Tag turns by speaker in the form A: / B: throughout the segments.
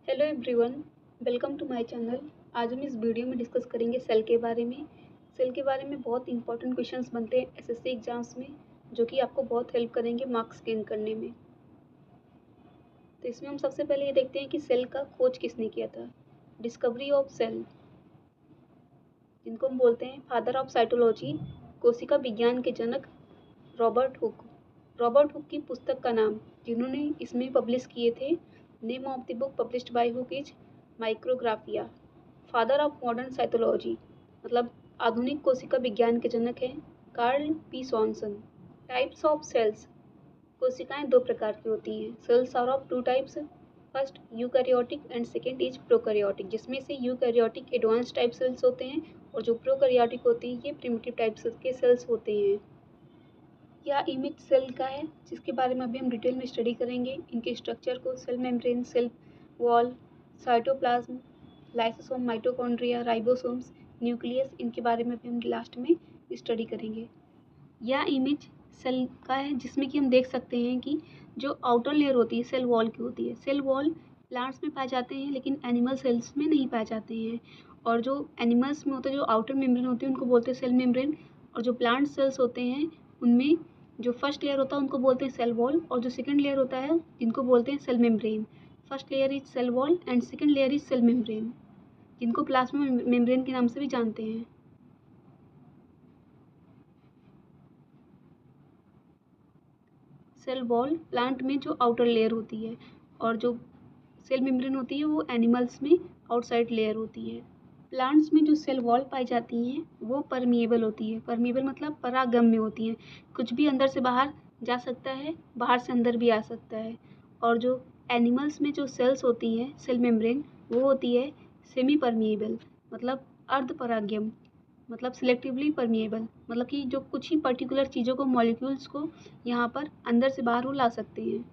A: Hello everyone, welcome to my channel. आज हम इस वीडियो में डिस्कस करेंगे सेल के बारे में। सेल के बारे में बहुत इंपॉर्टेंट क्वेश्चंस बनते हैं एसएससी एग्जाम्स में, जो कि आपको बहुत हेल्प करेंगे मार्क्स गेन करने में। तो इसमें हम सबसे पहले ये देखते हैं कि सेल का खोज किसने किया था। डिस्कवरी ऑफ सेल, जिनको हम बोलते हैं फादर ऑफ साइटोलॉजी, कोशिका विज्ञान के जनक रॉबर्ट हुक। रॉबर्ट हुक की पुस्तक का नाम जिन्होंने इसमें पब्लिश किए थे, name of the book published by Hooke is Micrographia. Father of modern cytology, मतलब आधुनिक कोशिका विज्ञान के जनक हैं, Carl P Swanson. Types of cells, कोशिकाएं दो प्रकार की होती हैं। Cells are of two types, first eukaryotic and second is prokaryotic, जिसमें से यूकैरियोटिक एडवांस टाइप सेल्स होते हैं और जो प्रोकैरियोटिक होती हैं ये प्रिमिटिव टाइप के सेल्स होते हैं। यह इमेज सेल का है, जिसके बारे में अभी हम डिटेल में स्टडी करेंगे। इनके स्ट्रक्चर को cell membrane, cell wall, cytoplasm, lysosome, mitochondria, ribosomes, nucleus, इनके बारे में भी हम लास्ट में स्टडी करेंगे। यह इमेज सेल का है, जिसमें कि हम देख सकते हैं कि जो आउटर लेयर होती है सेल वॉल की होती है। सेल वॉल प्लांट्स में पाए जाते हैं लेकिन एनिमल सेल्स में नहीं पाए जाते हैं। और जो एनिमल्स में होते हैं, जो आउटर मेम्ब्रेन होती है उनको बोलते हैं सेल मेम्ब्रेन, और जो प्लांट सेल्स होते हैं उनमें जो फर्स्ट लेयर होता है उनको बोलते हैं सेल वॉल, और जो सेकंड लेयर होता है जिनको बोलते हैं cell membrane. First layer is cell wall and second layer is cell membrane, जिनको प्लाज्मा मेम्ब्रेन के नाम से भी जानते हैं। सेल वॉल प्लांट में जो आउटर लेयर होती है, और जो सेल मेम्ब्रेन होती है वो एनिमल्स में आउटसाइड लेयर होती है। प्लांट्स में जो सेल वॉल पाई जाती हैं वो परमिएबल होती है। परमिएबल मतलब परागम्य होती हैं, कुछ भी अंदर से बाहर जा सकता है, बाहर से अंदर भी आ सकता है। और जो एनिमल्स में जो सेल्स होती हैं सेल मेम्ब्रेन, वो होती है सेमी परमिएबल, मतलब अर्धपरागम, मतलब सिलेक्टिवली परमिएबल, मतलब कि जो कुछ ही पर्टिकुलर चीज़ों को, मॉलिक्यूल्स को यहाँ पर अंदर से बाहर वो ला सकते हैं।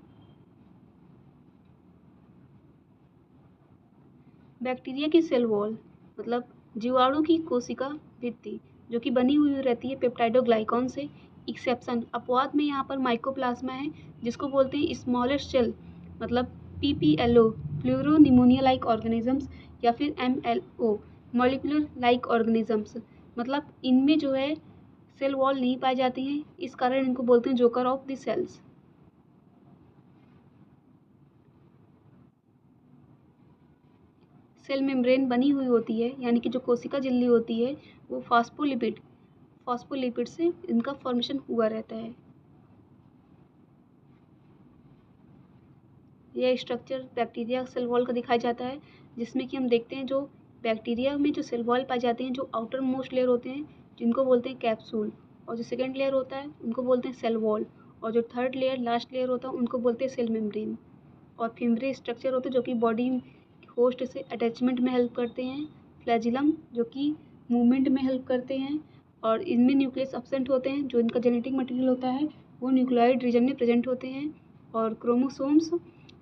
A: बैक्टीरिया की सेल वॉल, मतलब जीवाणु की कोशिका भित्ति, जो कि बनी हुई रहती है पेप्टाइडोग्लाइकॉन से। एक्सेप्शन, अपवाद में यहाँ पर माइकोप्लाज्मा है, जिसको बोलते हैं स्मॉलेस्ट सेल, मतलब PPLO, fluoro pneumonia like organisms, या फिर एमएलओ, मॉलिकुलर लाइक ऑर्गेनिजम्स, मतलब इनमें जो है सेल वॉल नहीं पाई जाती हैं, इस कारण इनको बोलते हैं joker of the cells. Cell membrane बनी हुई होती है, यानी कि जो कोशिका झिल्ली होती है वो फॉस्फोलिपिड से इनका फॉर्मेशन हुआ रहता है। यह स्ट्रक्चर बैक्टीरिया सेल वॉल का दिखाया जाता है, जिसमें कि हम देखते हैं जो बैक्टीरिया में जो सेल वॉल पाए जाते हैं, जो आउटर मोस्ट लेयर होते हैं जिनको बोलते हैं कैप्सूल, और जो सेकेंड लेयर होता है उनको बोलते हैं सेल वॉल, और जो थर्ड लेयर लास्ट लेयर होता है उनको बोलते हैं सेल मेम्ब्रेन। और फिमरी स्ट्रक्चर होते हैं जो कि बॉडी होस्ट से अटैचमेंट में हेल्प करते हैं। फ्लैजिलम, जो कि मूवमेंट में हेल्प करते हैं। और इनमें न्यूक्लियस एब्सेंट होते हैं, जो इनका जेनेटिक मटेरियल होता है वो न्यूक्लियोइड रीजन में प्रेजेंट होते हैं। और क्रोमोसोम्स,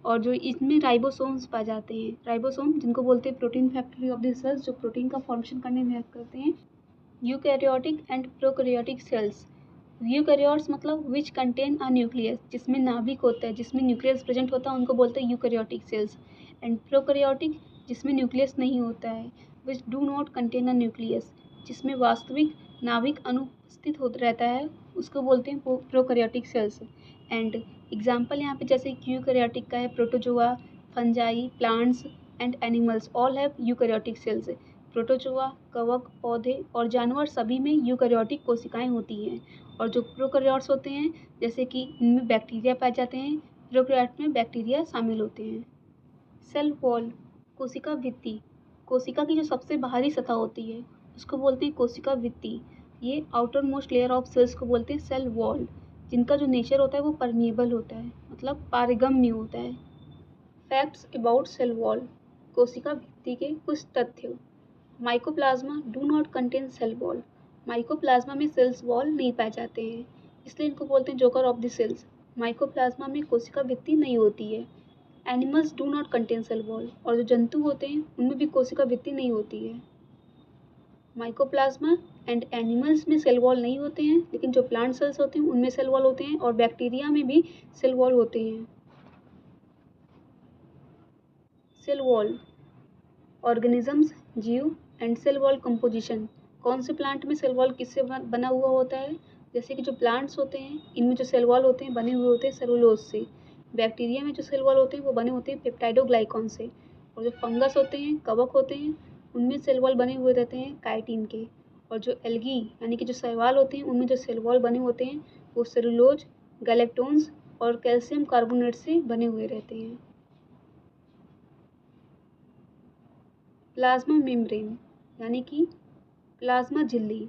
A: और जो इसमें राइबोसोम्स पाए जाते हैं, राइबोसोम जिनको बोलते हैं protein factory of the cells, जो प्रोटीन का फॉर्मेशन करने में हेल्प करते हैं। Eukaryotic and prokaryotic cells, eukaryotes मतलब विच कंटेन अ न्यूक्लियस, जिसमें नाभिक होता है, जिसमें न्यूक्लियस प्रेजेंट होता है उनको बोलते हैं यूकैरियोटिक सेल्स। एंड प्रोकैरियोटिक, जिसमें न्यूक्लियस नहीं होता है, which do not contain a nucleus, जिसमें वास्तविक नाभिक अनुपस्थित होता रहता है, उसको बोलते हैं प्रोकैरियोटिक सेल्स। एंड एग्जाम्पल यहाँ पे जैसे यूकैरियोटिक का है protozoa, fungi, plants and animals all have eukaryotic cells. Protozoa, कवक, पौधे और जानवर सभी में यूकैरियोटिक कोशिकाएं होती हैं। और जो प्रोकैरियोट्स होते हैं, जैसे कि इनमें बैक्टीरिया पाए जाते हैं, प्रोकैरियोट में बैक्टीरिया शामिल होते हैं। सेल वॉल, कोशिका भित्ति, कोशिका की जो सबसे बाहरी सतह होती है उसको बोलते हैं कोशिका भित्ति। ये outer most layer of cells को बोलते हैं सेल वॉल, जिनका जो नेचर होता है वो परमिएबल होता है, मतलब पारगम्य होता है। फैक्ट्स अबाउट सेल वॉल, कोशिका भित्ति के कुछ तथ्य। Mycoplasma do not contain cell wall, mycoplasma में सेल्स वॉल नहीं पाए जाते हैं, इसलिए इनको बोलते हैं joker of the cells. Mycoplasma में कोशिका भित्ति नहीं होती है। Animals do not contain cell wall, और जो जंतु होते हैं उनमें भी कोशिका भित्ति नहीं होती है। माइकोप्लाज्मा एंड एनिमल्स में सेल वॉल नहीं होते हैं, लेकिन जो प्लांट सेल्स होते हैं उनमें सेल वॉल होते हैं, और बैक्टीरिया में भी सेल वॉल होते हैं। सेल वॉल, ऑर्गेनिजम्स, जीव एंड सेल वॉल कंपोजिशन। कौन से प्लांट में सेल वॉल किससे बना हुआ होता है? जैसे कि जो प्लांट्स होते हैं इनमें जो सेल वॉल होते हैं बने हुए होते हैं सेलुलोज से। बैक्टीरिया में जो सेल वॉल होते हैं वो बने होते हैं पेप्टाइडोग्लाइकॉन से। और जो फंगस होते हैं, कवक होते हैं, उनमें सेल वॉल बने हुए रहते हैं काइटिन के। और जो एल्गी यानी कि जो शैवाल होते हैं उनमें जो सेल वॉल बने होते हैं वो सेलुलोज, गैलेक्टोन्स और कैल्शियम कार्बोनेट से बने हुए रहते हैं। प्लाज्मा मेम्ब्रेन यानी कि प्लाज्मा झिल्ली।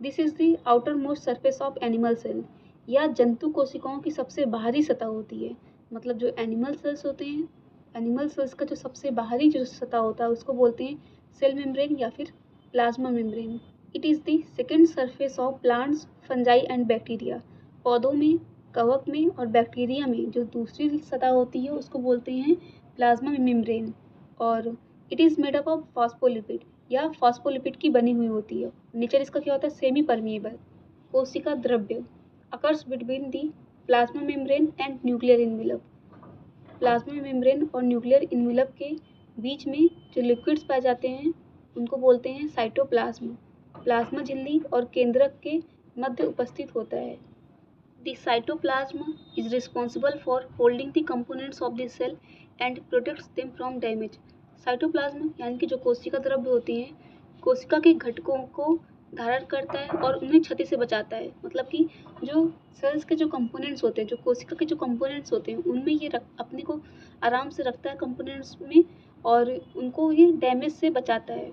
A: This is the outer most surface of animal cell. यह जंतु कोशिकाओं की सबसे बाहरी सतह होती है। मतलब जो एनिमल सेल्स होते हैं, एनिमल सेल्स का जो सबसे बाहरी जो सतह होता है उसको बोलते हैं सेल मेम्ब्रेन या फिर plasma membrane. It is the second surface of plants, fungi and bacteria. पौधों में, कवक में और बैक्टीरिया में जो दूसरी सतह होती है उसको बोलते हैं प्लाज्मा मेम्ब्रेन। और it is made up of phospholipid या फॉस्फोलिपिड की बनी हुई होती है। नेचर इसका क्या होता है? Semi permeable. कोशिका द्रव्य occurs between the plasma membrane and nuclear envelope. Plasma membrane और न्यूक्लियर इनवेलप के बीच में जो लिक्विड्स पाए जाते हैं उनको बोलते हैं साइटोप्लाज्म। प्लाज्मा झिल्ली और केंद्रक के मध्य उपस्थित होता है। The cytoplasm is responsible for holding the components of the cell and protects them from damage. Cytoplasm यानी कि जो कोशिका द्रव्य होती हैं, कोशिका के घटकों को धारण करता है और उन्हें क्षति से बचाता है। मतलब कि जो सेल्स के जो कंपोनेंट्स होते हैं, जो कोशिका के जो कंपोनेंट्स होते हैं उनमें ये अपने को आराम से रखता है कंपोनेंट्स में और उनको ये डैमेज से बचाता है।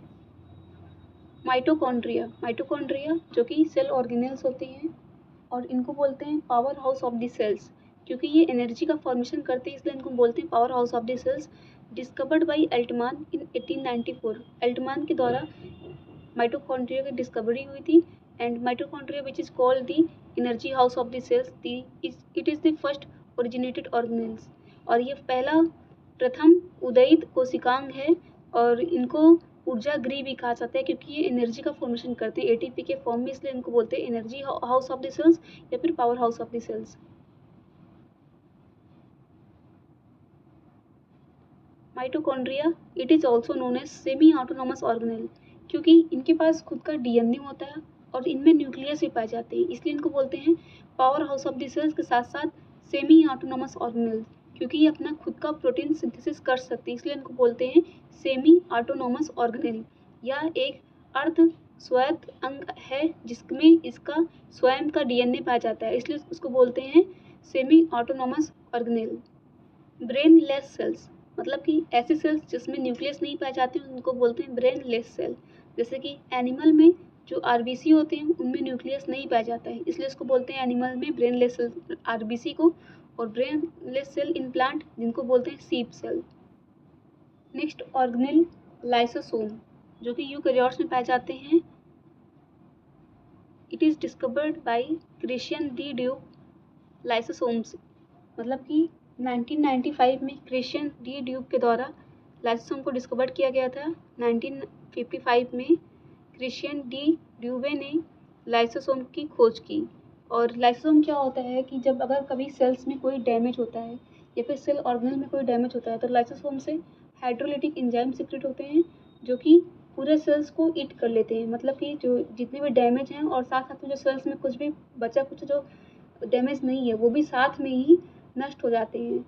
A: माइटोकॉन्ड्रिया जो कि सेल ऑर्गेनेल्स होते हैं और इनको बोलते हैं power house of the cells. क्योंकि ये एनर्जी का फॉर्मेशन करते हैं इसलिए इनको बोलते हैं power house of the cells. Discovered by Altmann in 1894। Altmann के द्वारा माइटोकॉन्ड्रिया की डिस्कवरी हुई थी। And mitochondria which is called the energy house of the cells, it is the first originated organelles. और ये पहला प्रथम उदयित कोशिकांग है और इनको ऊर्जा गृह भी कहा जाता है क्योंकि ये एनर्जी का फॉर्मेशन करते हैं एटीपी के फॉर्म में, इसलिए इनको बोलते हैं energy house of the cells या फिर power house of the cells. Mitochondria it is also known as semi autonomous organelle क्योंकि इनके पास खुद का डीएनए होता है और इनमें न्यूक्लियस भी पाए जाते हैं, इसलिए इनको बोलते हैं power house of the cells के साथ साथ सेमी ऑटोनॉमस ऑर्गेनेल क्योंकि ये अपना खुद का प्रोटीन सिंथेसिस कर सकते हैं, इसलिए इनको बोलते हैं सेमी ऑटोनॉमस ऑर्गेनेल। यह एक अर्ध स्वायत्त अंग है जिसमें इसका स्वयं का डीएनए पाया जाता है, इसलिए उसको बोलते हैं semi autonomous organelle. Brainless cells मतलब कि ऐसे सेल्स जिसमें न्यूक्लियस नहीं पाए जाते हैं उनको बोलते हैं ब्रेन लेस सेल। जैसे कि एनिमल में जो आरबीसी होते हैं उनमें न्यूक्लियस नहीं पाया जाता है, इसलिए इसको बोलते हैं एनिमल में ब्रेन लेस सेल आरबीसी को। और brainless cell in plant जिनको बोलते हैं सीप सेल। नेक्स्ट ऑर्गेनेल लाइसोसोम जो कि यूकैरियोट्स में पाए जाते हैं। It is discovered by Christian D Duke lysosomes. मतलब कि 1995 में क्रिश्चियन डी ड्यूक के द्वारा लाइसोसोम को डिस्कवर किया गया था। 1955 में क्रिश्चियन डी ड्यूबे ने लाइसोसोम की खोज की। और लाइसोसोम क्या होता है कि जब अगर कभी सेल्स में कोई डैमेज होता है या फिर सेल ऑर्गेनल में कोई डैमेज होता है तो लाइसोसोम से हाइड्रोलिटिक एंजाइम सीक्रेट होते हैं जो कि पूरे सेल्स को ईट कर लेते हैं। मतलब कि जो जितने भी डैमेज हैं और साथ साथ में जो सेल्स में कुछ भी बचा कुछ जो डैमेज नहीं है वो भी साथ में ही नष्ट हो जाते हैं,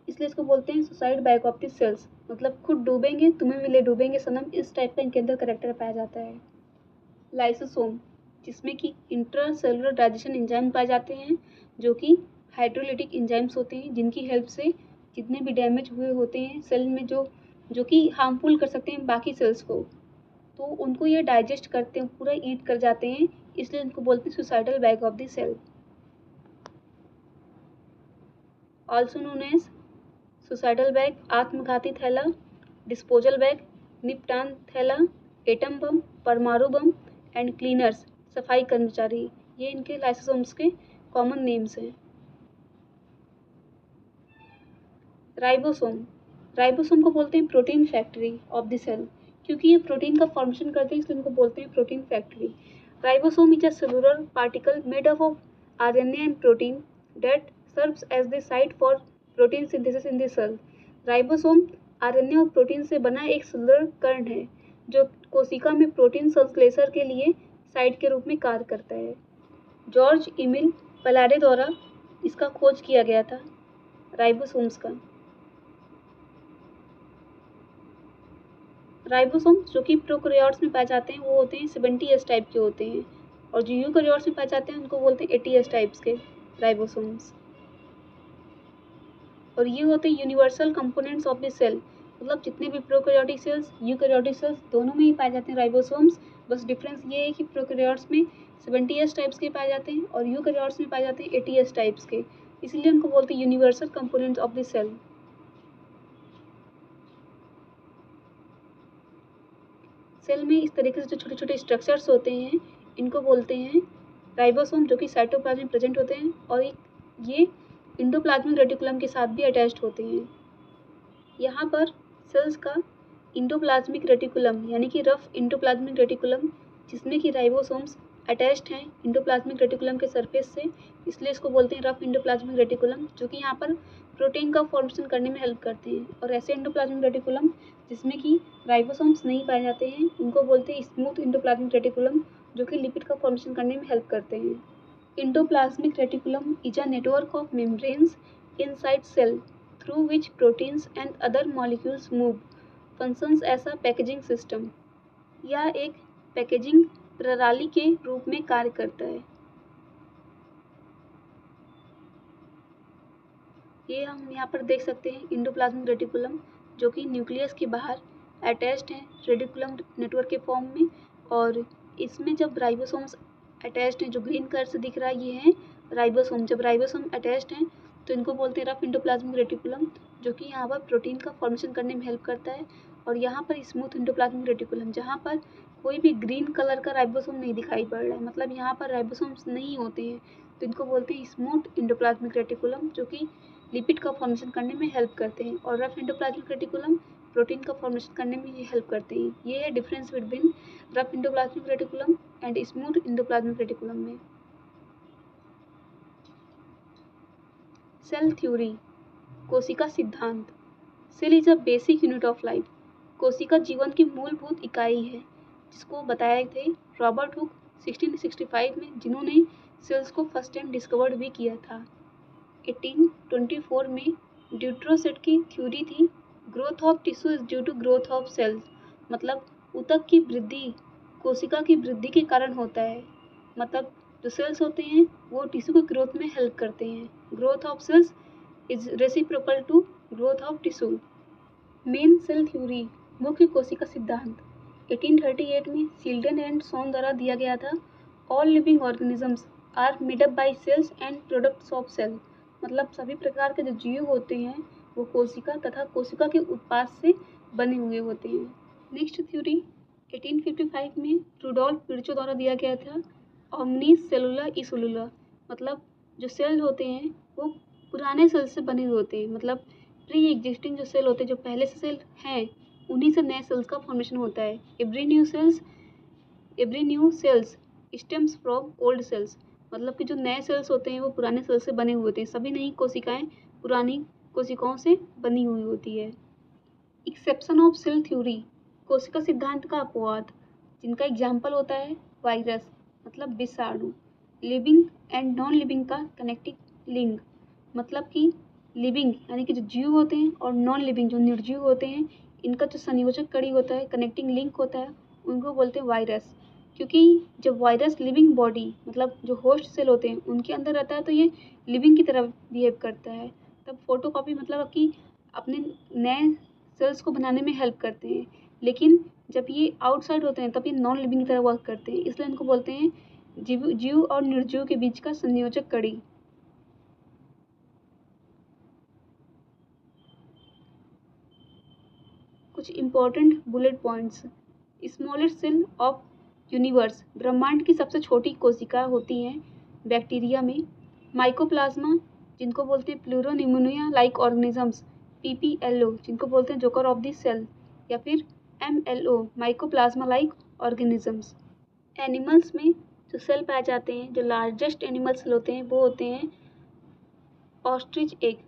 A: इसलिए इसको बोलते हैं suicide bag of the cells. मतलब खुद डूबेंगे तुम्हें भी ले डूबेंगे सनम, इस टाइप का इनके अंदर करेक्टर पाया जाता है। लाइसोसोम जिसमें कि इंट्रा सेलुलर डाइजेशन एंजाइम पाए जाते हैं जो कि हाइड्रोलिटिक एंजाइम्स होते हैं जिनकी हेल्प से जितने भी डैमेज हुए होते हैं सेल में जो कि हार्मफुल कर सकते हैं बाकी सेल्स को, तो उनको ये डाइजेस्ट करते हैं, पूरा ईट कर जाते हैं, इसलिए इनको बोलते हैं suicidal bag of the cell. Also known as suicidal bag, आत्मघाती थैला, डिस्पोजल बैग, निपटान थैला, एटम बम, परमाणु बम एंड क्लीनर्स, सफाई कर्मचारी, ये इनके लाइसोसोम्स के कॉमन नेम्स हैं। राइबोसोम को बोलते हैं protein factory of the cell क्योंकि ये प्रोटीन का फॉर्मेशन करते हैं, इसलिए इनको बोलते हैं protein factory. Ribosome is a cellular particle made up of RNA and protein that serves as the site for protein synthesis in the cell. Ribosome RNA और प्रोटीन से बना एक सुंदर कण है जो कोशिका में प्रोटीन संश्लेषण के लिए साइट के रूप में कार्य करता है। जॉर्ज एमिल पलाडे द्वारा इसका खोज किया गया था, राइबोसोम्स का। राइबोसोम्स जो कि प्रोकैरियोट्स में पाए जाते हैं वो होते हैं 70S टाइप के होते हैं, और जो यूकैरियोट्स में पाए जाते हैं उनको बोलते हैं 80S टाइप्स के राइबोसोम्स। और ये होते हैं universal components of the cell, मतलब जितने भी प्रोकैरियोटिक सेल्स, यूकैरियोटिक सेल्स दोनों में ही पाए जाते हैं राइबोसोम्स। बस डिफरेंस ये है कि प्रोकैरियोट्स में 70S टाइप्स के पाए जाते हैं और यूकैरियोट्स में पाए जाते हैं 80S टाइप्स के, इसलिए उनको बोलते हैं universal components of the cell. Cell में इस तरीके से जो छोटे छोटे स्ट्रक्चर्स होते हैं इनको बोलते हैं राइबोसोम, जो कि साइटोप्लाज्म में प्रेजेंट होते हैं, और ये इंडोप्लाज्मिक रेटिकुलम के साथ भी अटैच्ड होते हैं। यहाँ पर सेल्स का इंडोप्लाज्मिक रेटिकुलम यानी कि रफ इंडोप्लाज्मिक रेटिकुलम, जिसमें कि राइबोसोम्स अटैच्ड हैं इंडोप्लाज्मिक रेटिकुलम के सरफेस से, इसलिए इसको बोलते हैं रफ इंडोप्लाज्मिक रेटिकुलम, जो कि यहाँ पर प्रोटीन का फॉर्मेशन करने में हेल्प करते हैं। और ऐसे इंडोप्लाज्मिक रेटिकुलम जिसमें कि राइबोसोम्स नहीं पाए जाते हैं उनको बोलते हैं स्मूथ इंडोप्लाज्मिक रेटिकुलम, जो कि लिपिड का फॉर्मेशन करने में हेल्प करते हैं। Endoplasmic reticulum is a network of membranes inside cell through which proteins and other molecules move. Functions as a packaging system. यह एक पैकेजिंग प्रणाली के रूप में कार्य करता है। ये हम यहाँ पर देख सकते हैं इंडोप्लाज्मिक रेटिकुलम, जो कि न्यूक्लियस के बाहर अटैच्ड है रेटिकुलम नेटवर्क के फॉर्म में, और इसमें जब राइबोसोम्स अटैच्ड हैं, जो ग्रीन कलर से दिख रहा है ये है राइबोसोम। जब राइबोसोम अटैच्ड हैं तो इनको बोलते हैं रफ इंडोप्लाज्मिक रेटिकुलम, जो कि यहाँ पर प्रोटीन का फॉर्मेशन करने में हेल्प करता है। और यहाँ पर स्मूथ इंडोप्लाज्मिक रेटिकुलम, जहाँ पर कोई भी ग्रीन कलर का राइबोसोम नहीं दिखाई पड़ रहा है, मतलब यहाँ पर राइबोसोम्स नहीं होते हैं, तो इनको बोलते हैं स्मूथ इंडोप्लाज्मिक रेटिकुलम, जो कि लिपिड का फॉर्मेशन करने में हेल्प करते हैं। और रफ इंडोप्लाज्मिक रेटिकुलम प्रोटीन का फॉर्मेशन करने में ये हेल्प करते हैं। ये है difference between rough endoplasmic reticulum and smooth endoplasmic reticulum में। सेल थ्योरी, कोशिका सिद्धांत। Cell is a basic unit of life. कोशिका जीवन की मूलभूत इकाई है, जिसको बताए थे रॉबर्ट हुक 1665 में, जिन्होंने सेल्स को फर्स्ट टाइम डिस्कवर्ड भी किया था। 1824 में ड्यूट्रोसेट की थ्योरी थी, growth of tissue is due to growth of cells, मतलब ऊतक की वृद्धि कोशिका की वृद्धि के कारण होता है, मतलब जो सेल्स होते हैं वो टिश्यू को ग्रोथ में हेल्प करते हैं। Growth of cells is reciprocal to growth of tissue. Main cell theory, मुख्य कोशिका सिद्धांत, 1838 में शिल्डन एंड सोन द्वारा दिया गया था। All living organisms are made up by cells and products of cell, मतलब सभी प्रकार के जो जीव होते हैं वो कोशिका तथा कोशिका के उत्पाद से बने हुए होते हैं। नेक्स्ट थ्योरी 1855 में रुडोल्फ विर्चो द्वारा दिया गया था, ओमनी सेलुला ई सेलुला, मतलब जो सेल होते हैं वो पुराने सेल से बने हुए होते हैं, मतलब प्री एग्जिस्टिंग जो सेल होते हैं, जो पहले से सेल हैं उन्हीं से नए सेल्स का फॉर्मेशन होता है। Every new cells stems from old cells, मतलब कि जो नए सेल्स होते हैं वो पुराने सेल्स से बने हुए होते हैं। सभी नई कोशिकाएं पुरानी कोशिकाओं से बनी हुई होती है। एक्सेप्शन ऑफ सेल थ्योरी, कोशिका सिद्धांत का अपवाद, जिनका एग्जाम्पल होता है वायरस, मतलब विषाणु। लिविंग एंड नॉन लिविंग का कनेक्टिंग लिंक, मतलब कि लिविंग यानी कि जो जीव होते हैं और नॉन लिविंग जो निर्जीव होते हैं, इनका जो संयोजक कड़ी होता है, कनेक्टिंग लिंक होता है, उनको बोलते हैं वायरस। क्योंकि जब वायरस लिविंग बॉडी मतलब जो होस्ट सेल होते हैं उनके अंदर रहता है तो ये लिविंग की तरह बिहेव करता है, तब फोटोकॉपी मतलब कि अपने नए सेल्स को बनाने में हेल्प करते हैं। लेकिन जब ये आउटसाइड होते हैं तब ये नॉन लिविंग की तरह वर्क करते हैं, इसलिए इनको बोलते हैं जीव और निर्जीव के बीच का संयोजक कड़ी। कुछ important bullet points, smallest cell of universe, ब्रह्मांड की सबसे छोटी कोशिका होती हैं बैक्टीरिया में। माइकोप्लाज्मा, जिनको बोलते हैं प्लूरोनिमोनिया लाइक ऑर्गेनिजम्स, PPLO, जिनको बोलते हैं जोकर ऑफ द सेल, या फिर MLO, mycoplasma like organisms. Animals में जो सेल पाए जाते हैं, जो लार्जेस्ट एनिमल सेल होते हैं वो होते हैं ऑस्ट्रिच एग,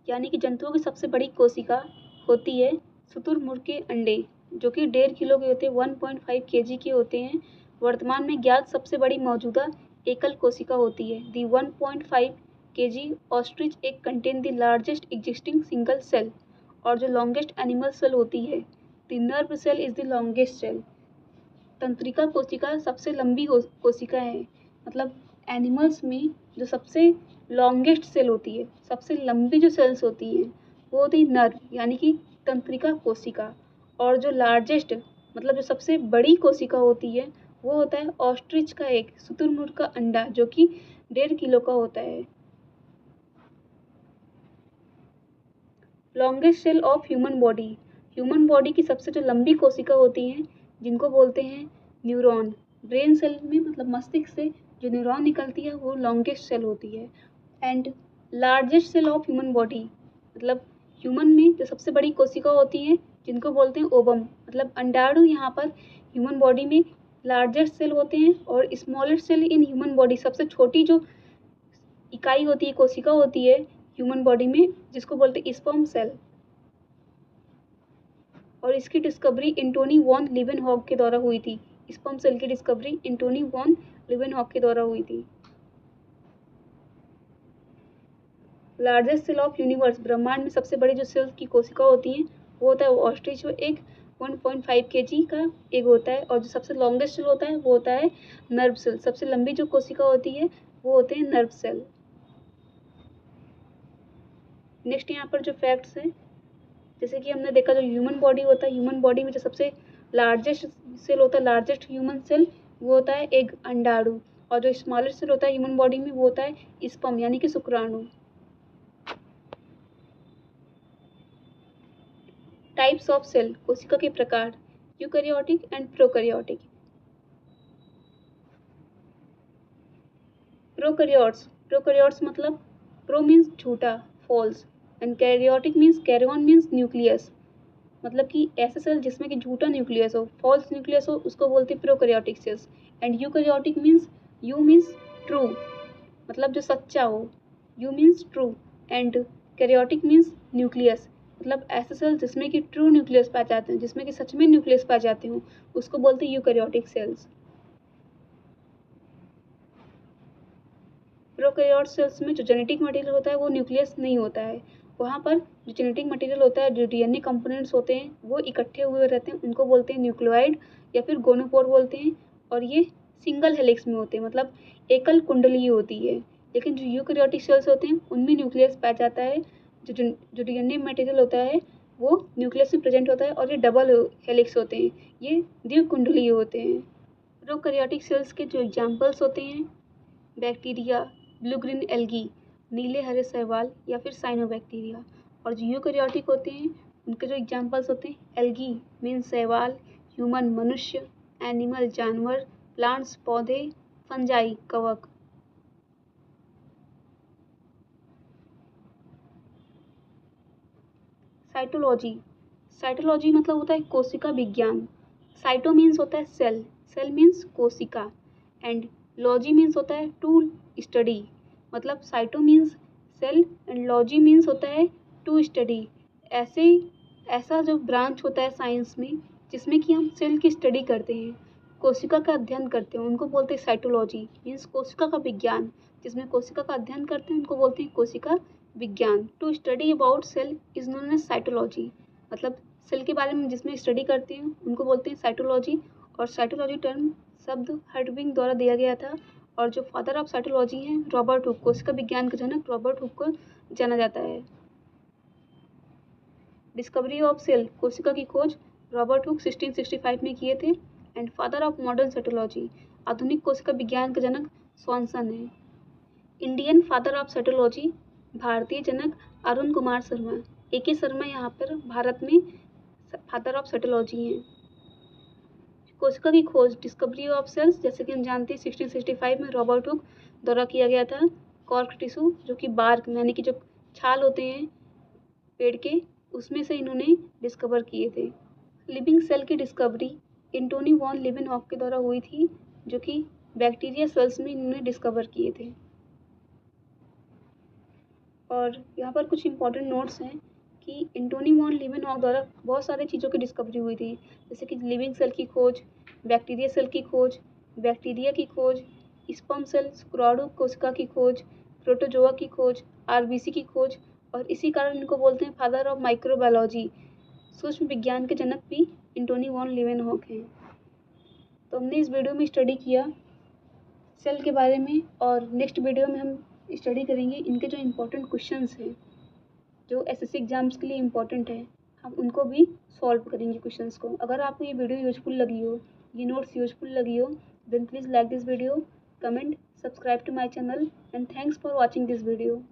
A: यानी कि जंतुओं की सबसे बड़ी कोशिका होती है शुतुरमुर्ग के अंडे जो कि 1.5 किलो के होते हैं, 1.5 kg के होते हैं, वर्तमान में ज्ञात सबसे बड़ी मौजूदा एकल कोशिका होती है। The 1.5 kg ostrich egg contain the largest existing single cell. और जो लॉन्गेस्ट एनिमल सेल होती है, the nerve cell is the longest cell. तंत्रिका कोशिका सबसे लंबी कोशिका है, मतलब एनिमल्स में जो सबसे लॉन्गेस्ट सेल होती है, सबसे लंबी जो सेल्स होती हैं, वो होती है नर्व यानी कि तंत्रिका कोशिका। और जो लार्जेस्ट मतलब जो सबसे बड़ी कोशिका होती है, वो होता है ऑस्ट्रिच का एग, शुतुरमुर्ग का अंडा, जो कि 1.5 किलो का होता है। Longest cell of human body, human body की सबसे जो लंबी कोशिका होती हैं, जिनको बोलते हैं न्यूरॉन। ब्रेन सेल में मतलब मस्तिष्क से जो न्यूरॉन निकलती है, वो लॉन्गेस्ट सेल होती है। And largest cell of human body, मतलब ह्यूमन में जो सबसे बड़ी कोशिका होती है, जिनको बोलते हैं ओवम, मतलब अंडाणु। यहाँ पर ह्यूमन बॉडी में लार्जेस्ट सेल होते हैं, और smallest cell in human body, सबसे छोटी जो इकाई होती है, कोशिका होती है ह्यूमन बॉडी में, जिसको बोलते हैं स्पर्म सेल। और इसकी डिस्कवरी एंटोनी वॉन लीवेनहॉक के द्वारा हुई थी। स्पर्म सेल की डिस्कवरी एंटोनी वॉन लीवेनहॉक के द्वारा हुई थी। लार्जेस्ट सेल ऑफ यूनिवर्स, ब्रह्मांड में सबसे बड़ी जो सेल की कोशिका होती हैं, वो होता है ऑस्ट्रिच एग, 1.5 kg का एग होता है। और जो सबसे लॉन्गेस्ट सेल होता है, वो होता है नर्व सेल। सबसे लंबी जो कोशिका होती है, वो होते हैं नर्व सेल। नेक्स्ट यहाँ पर जो फैक्ट्स हैं, जैसे कि हमने देखा जो ह्यूमन बॉडी होता है, ह्यूमन बॉडी में जो सबसे लार्जेस्ट सेल होता है, लार्जेस्ट ह्यूमन सेल, वो होता है एक अंडाणु। और जो स्मॉलेस्ट सेल होता है ह्यूमन बॉडी में, वो होता है स्पर्म यानी कि शुक्राणु। टाइप्स ऑफ सेल, कोशिका के प्रकार, यूकैरियोटिक एंड प्रोकैरियोटिक। प्रोकैरियोट्स मतलब प्रो मीन्स झूठा, false, and karyotic means karyon means nucleus, मतलब कि ऐसे सेल जिसमें कि झूठा न्यूक्लियस हो, फॉल्स न्यूक्लियस हो, उसको बोलते हैं prokaryotic cells. And eukaryotic means you means true, मतलब जो सच्चा हो, you means true. And karyotic means nucleus, मतलब ऐसे सेल जिसमें कि ट्रू न्यूक्लियस पाए जाते हैं, जिसमें कि सच में न्यूक्लियस पाए जाते हो, उसको बोलते हैं यूकैरियोटिक सेल्स। प्रोकैरियोट सेल्स में जो जेनेटिक मटेरियल होता है, वो न्यूक्लियस नहीं होता है। वहाँ पर जो जेनेटिक मटेरियल होता है, जो डीएनए कंपोनेंट्स होते हैं, वो इकट्ठे हुए रहते हैं, उनको बोलते हैं न्यूक्लियोइड या फिर गोनोपोर बोलते हैं। और ये सिंगल हेलिक्स में होते हैं, मतलब एकल कुंडली होती है। लेकिन जो यूकैरियोटिक सेल्स होते हैं, उनमें न्यूक्लियस पाया जाता है। जो डीएनए मटेरियल होता है, वो न्यूक्लियस में प्रेजेंट होता है, और ये डबल हेलिक्स होते हैं, ये द्विकुंडलीय होते हैं। प्रोकैरियोटिक सेल्स के जो एग्जाम्पल्स होते हैं, बैक्टीरिया, ब्लू ग्रीन एल्गी, नीले हरे शैवाल या फिर साइनोबैक्टीरिया। और जो यूकैरियोटिक होते हैं, उनके जो एग्जांपल्स होते हैं, एल्गी मीन्स शैवाल, ह्यूमन मनुष्य, एनिमल जानवर, प्लांट्स पौधे, फंजाई कवक। साइटोलॉजी, साइटोलॉजी मतलब होता है कोशिका विज्ञान। साइटो मीन्स होता है सेल, सेल मीन्स कोशिका, एंड लॉजी मीन्स होता है टू स्टडी, मतलब cyto means cell and logy means होता है टू स्टडी। ऐसे ऐसा जो ब्रांच होता है साइंस में, जिसमें कि हम सेल की स्टडी करते हैं, कोशिका का अध्ययन करते हैं, उनको बोलते हैं साइटोलॉजी। मीन्स कोशिका का विज्ञान, जिसमें कोशिका का अध्ययन करते हैं, उनको बोलते हैं कोशिका विज्ञान। To study about cell is known as cytology, मतलब सेल के बारे में जिसमें स्टडी करते हैं, उनको बोलते हैं साइटोलॉजी। और साइटोलॉजी टर्म शब्द हर्टविग द्वारा दिया गया था। और जो फादर ऑफ साइटोलॉजी हैं, रॉबर्ट हुक, कोशिका विज्ञान के जनक रॉबर्ट हुक को जाना जाता है। डिस्कवरी ऑफ सेल, कोशिका की खोज रॉबर्ट हुक 1665 में किए थे। And father of modern cytology, आधुनिक कोशिका विज्ञान के जनक स्वानसन है। इंडियन फादर ऑफ साइटोलॉजी, भारतीय जनक अरुण कुमार शर्मा। A.K. शर्मा यहाँ पर भारत में फादर ऑफ साइटोलॉजी हैं। कोशिका की खोज, डिस्कवरी ऑफ सेल्स, जैसे कि हम जानते हैं 1665 में रॉबर्ट हुक द्वारा किया गया था। कॉर्क टिश्यू, जो कि बार्क यानी कि जो छाल होते हैं पेड़ के, उसमें से इन्होंने डिस्कवर किए थे। लिविंग सेल की डिस्कवरी एंटोनी वॉन लीवेनहॉक के द्वारा हुई थी, जो कि बैक्टीरिया सेल्स में इन्होंने डिस्कवर किए थे। और यहाँ पर कुछ इंपॉर्टेंट नोट्स हैं कि एंटोनी वॉन लीवेनहॉक द्वारा बहुत सारी चीज़ों की डिस्कवरी हुई थी, जैसे कि लिविंग सेल की खोज, बैक्टीरिया सेल की खोज, बैक्टीरिया की खोज, स्पर्म सेल शुक्राणु कोशिका की खोज, प्रोटोजोआ की खोज, आरबीसी की खोज, और इसी कारण इनको बोलते हैं फादर ऑफ माइक्रोबायोलॉजी। सूक्ष्म विज्ञान के जनक भी एंटोनी वॉन लीवेनहॉक हैं। तो हमने इस वीडियो में स्टडी किया सेल के बारे में, और नेक्स्ट वीडियो में हम स्टडी करेंगे इनके जो इम्पोर्टेंट क्वेश्चंस हैं जो एसएससी एग्जाम्स के लिए इम्पोर्टेंट है, हम उनको भी सॉल्व करेंगे क्वेश्चंस को। अगर आपको ये वीडियो यूजफुल लगी हो, ये नोट्स यूजफुल लगी हो, then please like this video, comment, subscribe to my channel, and thanks for watching this video.